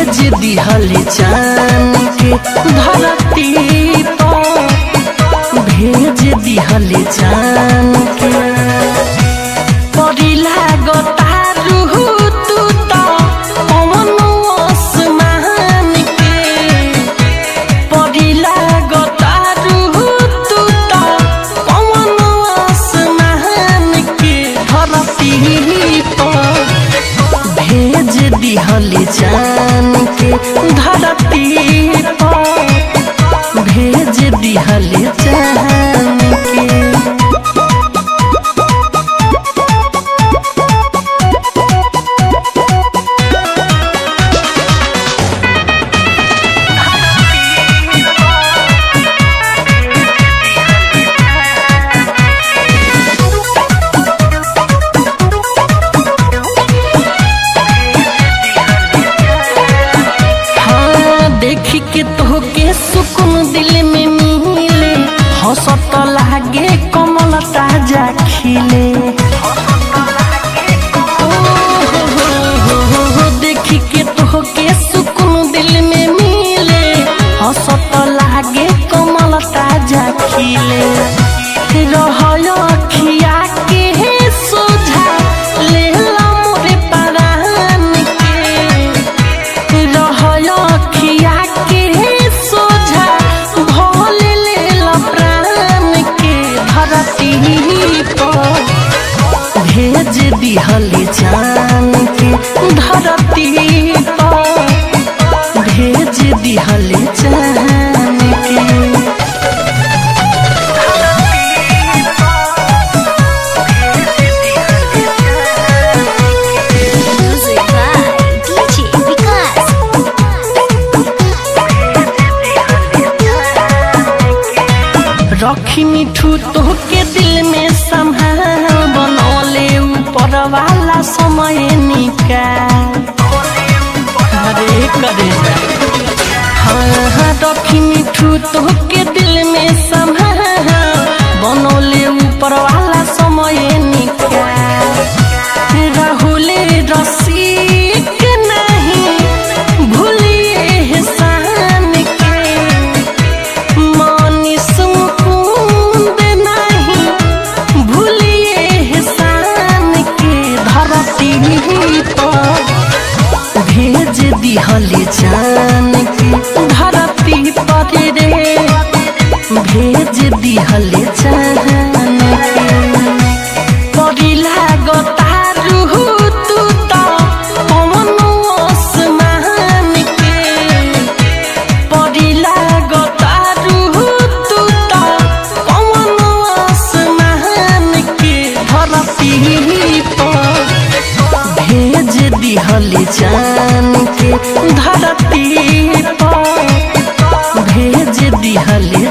भेज दिहली चान के धरती पर भेज दिहली चान के परी लागता रूह तू तो पवन आसमान के परी लागता रूह तू तो पवन आसमान के धरती पर भेज दिहली चान के धरती पर भेज दिहली चान के। देखी के तो के सुकून दिल में मिले हंसत लागे कमल ताजा खिले देखी के तो के सुकून दिल में मिले हंसत लागे कमल ताजा खिले रहयो खिया के सोझा ले ला मोरे परान के रहयो खिया के सोझा भोले ले ला प्राण के धरती पर भेज दिहली चान के धरती पर भेज दिहली चान के। रखी मिठू तो के दिल में संभाल बनौले ऊपर वाला समय निकाल अरे करे हाँ रखी मिठू तो के दिल में संभाल बनौले ऊपर वाला समय निकाल राहुल रसिक नहीं भूलिए एहसान के मनीष मुकुंद नहीं भूलिए एहसान के धरती पर भेज दिहली चान के धरती पर रे भेज दिहली चान के परी लागता रूह तू तो पवन आसमान के परी लागता रूह तू तो पवन आसमान के धरती पर भेज दिहली चान के धरती पर भेज दिहली